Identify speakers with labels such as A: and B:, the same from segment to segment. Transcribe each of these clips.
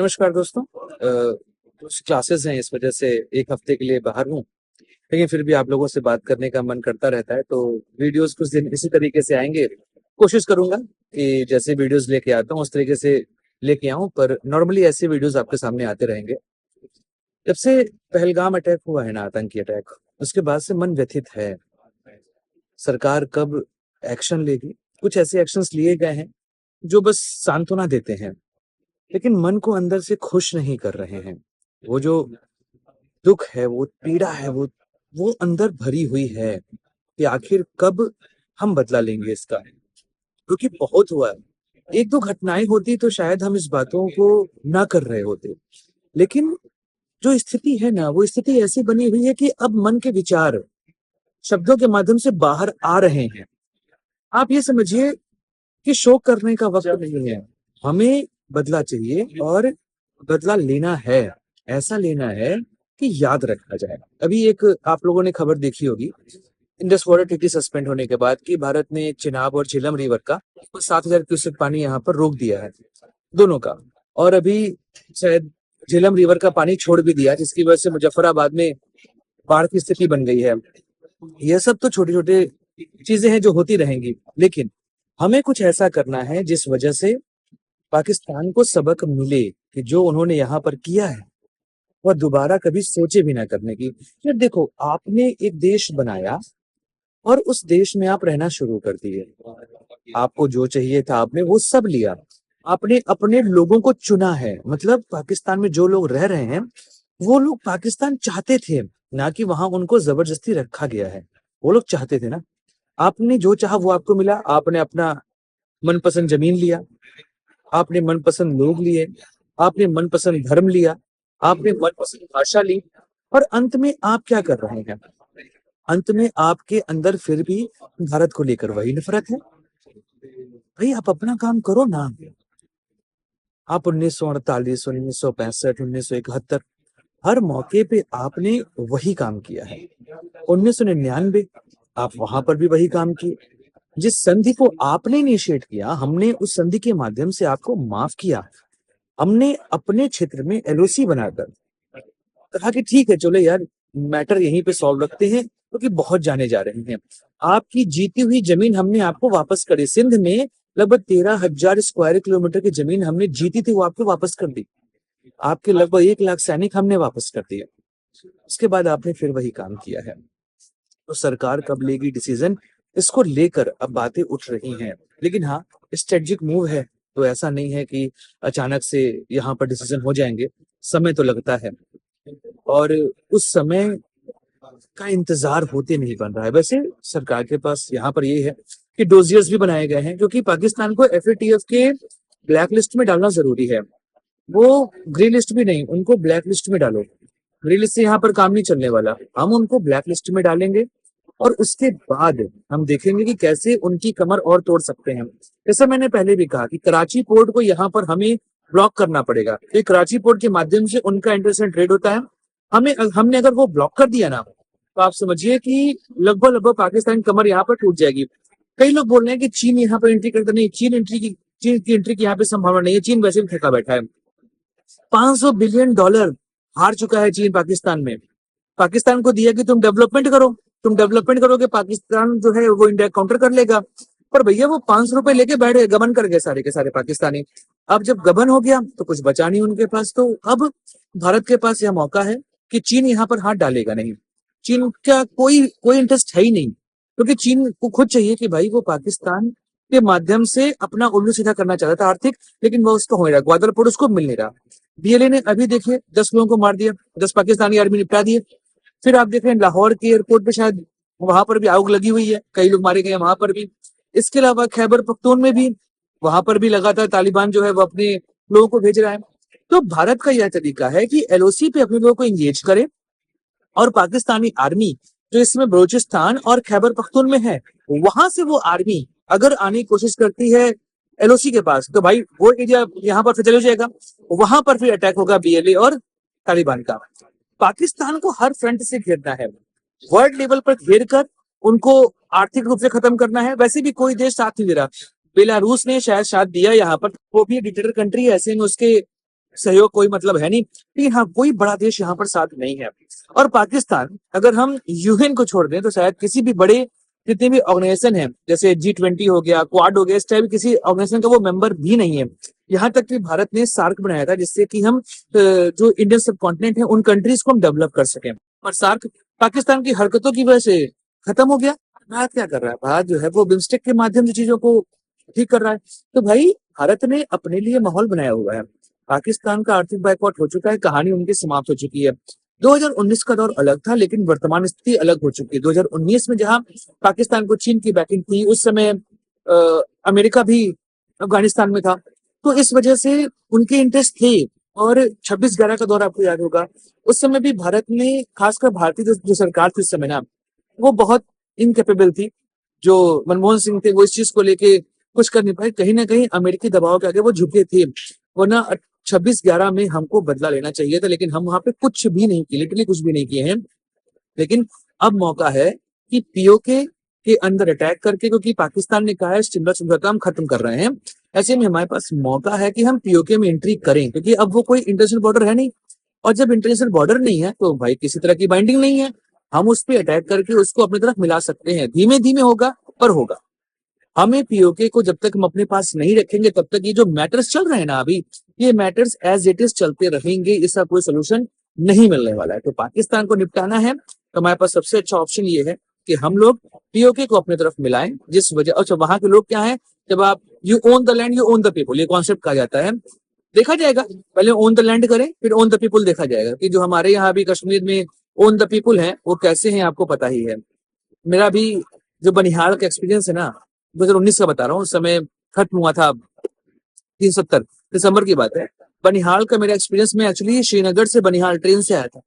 A: नमस्कार दोस्तों। कुछ क्लासेस हैं, इस वजह से एक हफ्ते के लिए बाहर हूँ। लेकिन फिर भी आप लोगों से बात करने का मन करता रहता है, तो वीडियोस कुछ दिन इसी तरीके से आएंगे। कोशिश करूंगा कि जैसे वीडियोस लेके आता हूँ उस तरीके से लेके आऊं, पर नॉर्मली ऐसे वीडियोस आपके सामने आते रहेंगे। जब से पहलगाम अटैक हुआ है ना, आतंकी अटैक, उसके बाद से मन व्यथित है। सरकार कब एक्शन लेगी? कुछ ऐसे एक्शंस लिए गए हैं जो बस सांत्वना देते हैं, लेकिन मन को अंदर से खुश नहीं कर रहे हैं। वो जो दुख है, वो पीड़ा है, वो अंदर भरी हुई है कि आखिर कब हम बदला लेंगे इसका। क्योंकि बहुत हुआ है। एक दो घटनाएं होती तो शायद हम इस बातों को ना कर रहे होते, लेकिन जो स्थिति है ना, वो स्थिति ऐसी बनी हुई है कि अब मन के विचार शब्दों के माध्यम से बाहर आ रहे हैं। आप ये समझिए कि शोक करने का वक्त नहीं है। हमें बदला चाहिए, और बदला लेना है। ऐसा लेना है कि याद रखा जाए। अभी एक आप लोगों ने खबर देखी होगी, इंडस वाटर ट्रीटी सस्पेंड होने के बाद कि भारत ने चिनाब और झेलम रिवर का 7,000 क्यूसेक पानी यहाँ पर रोक दिया है, दोनों का। और अभी शायद झेलम रिवर का पानी छोड़ भी दिया, जिसकी वजह से मुजफ्फराबाद में बाढ़ की स्थिति बन गई है। ये सब तो छोटे छोटे चीजें हैं जो होती रहेंगी, लेकिन हमें कुछ ऐसा करना है जिस वजह से पाकिस्तान को सबक मिले कि जो उन्होंने यहाँ पर किया है वह दोबारा कभी सोचे भी ना करने की। फिर देखो, आपने एक देश बनाया और उस देश में आप रहना शुरू कर दिए। आपको जो चाहिए था आपने वो सब लिया। आपने अपने लोगों को चुना है, मतलब पाकिस्तान में जो लोग रह रहे हैं वो लोग पाकिस्तान चाहते थे, ना कि वहां उनको जबरदस्ती रखा गया है। वो लोग चाहते थे ना। आपने जो चाहा वो आपको मिला। आपने अपना मनपसंद जमीन लिया, आपने मनपसंद लोग लिए, आपने मनपसंद धर्म लिया, आपने मनपसंद भाषा ली, और अंत में आप क्या कर रहे हैं? अंत में आपके अंदर फिर भी भारत को लेकर वही नफरत है। भाई, आप अपना काम करो ना। आप 1948, 1965, 1971 हर मौके पे आपने वही काम किया है। 1999 आप वहां पर भी वही काम किए। जिस संधि को आपने इनिशिएट किया, हमने उस संधि के माध्यम से आपको माफ किया। हमने अपने क्षेत्र में एलओसी बनाकर कहा कि ठीक है, चलो यार, मैटर यहीं पे सॉल्व रखते हैं, क्योंकि बहुत जाने जा रहे हैं। आपकी जीती हुई जमीन हमने आपको वापस करी। सिंध में लगभग 13,000 स्क्वायर किलोमीटर की जमीन हमने जीती थी, वो आपको वापस कर दी। आपके लगभग 1 लाख सैनिक हमने वापस कर दिए। उसके बाद आपने फिर वही काम किया है। तो सरकार कब लेगी डिसीजन, इसको लेकर अब बातें उठ रही हैं। लेकिन हाँ, स्ट्रेटेजिक मूव है, तो ऐसा नहीं है कि अचानक से यहाँ पर डिसीजन हो जाएंगे। समय तो लगता है, और उस समय का इंतजार होते नहीं बन रहा है। वैसे सरकार के पास यहाँ पर ये है कि डोजियर्स भी बनाए गए हैं, क्योंकि पाकिस्तान को एफएटीएफ के ब्लैक लिस्ट में डालना जरूरी है। वो ग्रे लिस्ट भी नहीं, उनको ब्लैक लिस्ट में डालो। ग्रे लिस्ट से यहाँ पर काम नहीं चलने वाला। हम उनको ब्लैक लिस्ट में डालेंगे, और उसके बाद हम देखेंगे कि कैसे उनकी कमर और तोड़ सकते हैं। जैसे मैंने पहले भी कहा कि कराची पोर्ट को यहाँ पर हमें ब्लॉक करना पड़ेगा। तो कराची पोर्ट के माध्यम से उनका इंटरनेशनल ट्रेड होता है। हमने अगर वो ब्लॉक कर दिया ना, तो आप समझिए कि लगभग लगभग पाकिस्तान की कमर यहाँ पर टूट जाएगी। कई लोग बोल रहे हैं कि चीन यहाँ पर एंट्री करता नहीं। चीन की एंट्री की यहाँ पे संभावना नहीं है। चीन वैसे भी थका बैठा है। $500 बिलियन हार चुका है चीन पाकिस्तान में। पाकिस्तान को दिया कि तुम डेवलपमेंट करो, तुम डेवलपमेंट करोगे, पाकिस्तान जो है वो इंडिया काउंटर कर लेगा। पर भैया, वो ₹500 लेके बैठ गए, गबन कर गए सारे के सारे पाकिस्तानी। अब जब गबन हो गया तो कुछ बचा नहीं उनके पास। तो अब भारत के पास यह मौका है कि चीन यहाँ पर हाथ डालेगा नहीं। चीन का कोई कोई इंटरेस्ट है ही नहीं, क्योंकि चीन को खुद चाहिए कि भाई वो पाकिस्तान के माध्यम से अपना उल्लू सीधा करना चाहता था आर्थिक, लेकिन वो उसको हो नहीं रहा। ग्वादर पोर्ट उसको मिल नहीं रहा। बीएलए ने अभी देखिए 10 लोगों को मार दिया, 10 पाकिस्तानी आर्मी निपटा दिए। फिर आप देख रहे हैं लाहौर के एयरपोर्ट पे शायद वहां पर भी आग लगी हुई है, कई लोग मारे गए हैं वहां पर भी। इसके अलावा खैबर पख्तून में भी, वहां पर भी लगातार तालिबान जो है वो अपने लोगों को भेज रहा है। तो भारत का यह तरीका है कि एलओसी पे अपने लोगों को इंगेज करे, और पाकिस्तानी आर्मी जो इसमें बलूचिस्तान और खैबर पख्तून में है, वहां से वो आर्मी अगर आने की कोशिश करती है एलओसी के पास, तो भाई वो एरिया यहाँ पर फिर चले जाएगा। वहां पर फिर अटैक होगा बीएलए और तालिबान का। पाकिस्तान को हर फ्रंट से घेरना है, वर्ल्ड लेवल पर घेर कर उनको आर्थिक रूप से खत्म करना है। वैसे भी कोई देश साथ नहीं दे रहा। बेलारूस ने शायद साथ दिया यहाँ पर, वो भी डिक्टेटर कंट्री है, ऐसे में उसके सहयोग कोई मतलब है नहीं, लेकिन हाँ कोई बड़ा देश यहाँ पर साथ नहीं है। और पाकिस्तान, अगर हम यूएन को छोड़ दें तो शायद किसी भी बड़े जितने भी ऑर्गेनाइजेशन है, जैसे G20 हो गया, क्वाड हो गया, इस टाइप किसी ऑर्गेनाइजेशन का वो मेंबर भी नहीं है। यहाँ तक कि भारत ने सार्क बनाया था जिससे कि हम जो इंडियन सब कॉन्टिनेंट है उन कंट्रीज को हम डेवलप कर सकें, और सार्क पाकिस्तान की हरकतों की वजह से खत्म हो गया। भारत क्या कर रहा है, भारत जो है वो बिम्स्टेक के माध्यम से चीजों को ठीक कर रहा है। तो भाई भारत ने अपने लिए माहौल बनाया हुआ है, पाकिस्तान का आर्थिक बाइकआउट हो चुका है, कहानी उनकी समाप्त हो चुकी है। 2019 का दौर अलग था, लेकिन वर्तमान स्थिति अलग हो चुकी है। 2019 में जहां पाकिस्तान को चीन की बैकिंग थी, उस समय अमेरिका भी अफगानिस्तान में था, तो इस वजह से उनके इंटरेस्ट थे। और 26/11 का दौर आपको याद होगा, उस समय भी भारत ने, खासकर भारतीय जो सरकार थी उस समय ना, वो बहुत इनकेपेबल थी। जो मनमोहन सिंह थे वो इस चीज को लेके कुछ कर नहीं पाए, कहीं ना कहीं अमेरिकी दबाव के आगे वो झुके थे, वरना 26/11 में हमको बदला लेना चाहिए था, लेकिन हम वहां पे कुछ भी नहीं किए, लिटरली कुछ भी नहीं किए हैं। लेकिन अब मौका है कि पीओके के अंदर अटैक करके, क्योंकि पाकिस्तान ने कहा है शिमला समझौता हम खत्म कर रहे हैं, ऐसे में हमारे पास मौका है कि हम पीओके में एंट्री करें, क्योंकि अब वो कोई इंटरनेशनल बॉर्डर है नहीं, और जब इंटरनेशनल बॉर्डर नहीं है तो भाई किसी तरह की बाइंडिंग नहीं है, हम उस पर अटैक करके उसको अपनी तरफ मिला सकते हैं। धीमे धीमे होगा पर होगा। हमें पीओके को जब तक हम अपने पास नहीं रखेंगे तब तक ये जो मैटर्स चल रहे हैं ना अभी, ये मैटर्स एज इट इज चलते रहेंगे, इसका कोई सोल्यूशन नहीं मिलने वाला है। तो पाकिस्तान को निपटाना है तो हमारे पास सबसे अच्छा ऑप्शन ये है कि हम लोग पीओके को अपनी तरफ मिलाएं, जिस वजह, अच्छा वहां के लोग क्या है, जब आप you own the land you own the people, ये कॉन्सेप्ट कहा जाता है, देखा जाएगा। पहले ओन द लैंड करें फिर ओन द पीपल देखा जाएगा कि जो हमारे यहाँ भी कश्मीर में ओन द पीपल है वो कैसे हैं, आपको पता ही है। मेरा भी जो बनिहाल का एक्सपीरियंस है ना, 2019 का बता रहा हूँ, उस समय खत्म हुआ था, 370 दिसंबर की बात है। बनिहाल का मेरा एक्सपीरियंस, में एक्चुअली श्रीनगर से बनिहाल ट्रेन से आया था।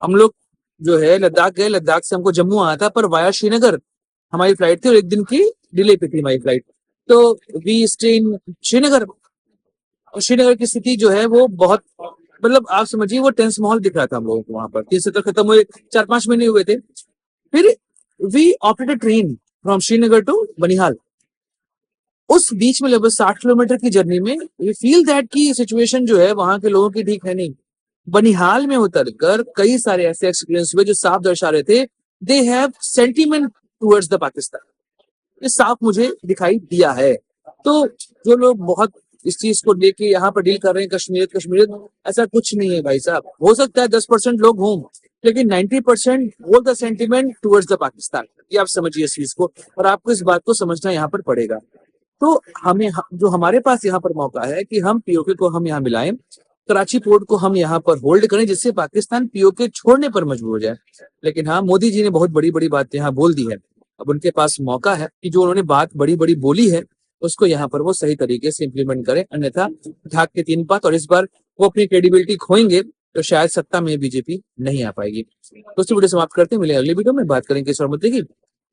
A: हम लोग जो है लद्दाख गए, लद्दाख से हमको जम्मू आना था, पर वाया श्रीनगर हमारी फ्लाइट थी और एक दिन की डिले पे थी हमारी फ्लाइट। तो वी स्टे इन श्रीनगर, और श्रीनगर की स्थिति जो है वो बहुत, मतलब आप समझिए वो टेंस माहौल दिख रहा था हम लोगों को वहां पर। 370 खत्म हुए 4-5 महीने हुए थे। फिर we opted train from Srinagar to Banihal. उस बीच में लगभग 60 किलोमीटर की जर्नी में वी फील दैट की सिचुएशन जो है वहां के लोगों की ठीक है नहीं। बनिहाल में उतरकर कई सारे ऐसे एक्सपीरियंस हुए जो साफ दर्शा रहे थे they have sentiment towards the Pakistan. ये साफ मुझे दिखाई दिया है। तो जो लोग बहुत इस चीज को लेके यहाँ पर डील कर रहे हैं, कश्मीर कश्मीर, ऐसा कुछ नहीं है भाई साहब। हो सकता है 10% लोग हों, लेकिन 90% वो the sentiment towards the Pakistan, ये आप समझिए इस चीज को, और आपको इस बात को समझना यहाँ पर पड़ेगा। तो हमें जो हमारे पास यहाँ पर मौका है कि हम पीओके को हम यहाँ मिलाएं, कराची पोर्ट को हम यहाँ पर होल्ड करें, जिससे पाकिस्तान पीओके छोड़ने पर मजबूर हो जाए। लेकिन हाँ, मोदी जी ने बहुत बड़ी बड़ी बातें यहाँ बोल दी है। अब उनके पास मौका है कि जो उन्होंने बात बड़ी बड़ी बोली है उसको यहाँ पर वो सही तरीके से इंप्लीमेंट करें, अन्यथा ढाक के 3 बात, और इस बार वो अपनी क्रेडिबिलिटी खोएंगे तो शायद सत्ता में बीजेपी नहीं आ पाएगी। दोस्तों वीडियो समाप्त करते हैं, मिले अगले वीडियो में, बात करेंगे इस और मुद्दे की।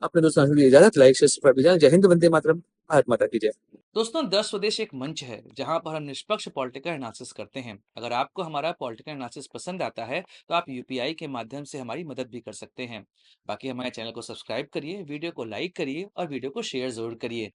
A: अपने दोस्तों को इजाजत, लाइक शेयर सब्सक्राइब, जय हिंद, वंदे मातरम, भारत माता की जय।
B: दोस्तों, दस स्वदेश एक मंच है जहां पर हम निष्पक्ष पॉलिटिकल एनालिसिस करते हैं। अगर आपको हमारा पॉलिटिकल एनालिसिस पसंद आता है तो आप यूपीआई के माध्यम से हमारी मदद भी कर सकते हैं। बाकी हमारे चैनल को सब्सक्राइब करिए, वीडियो को लाइक करिए और वीडियो को शेयर जरूर करिए।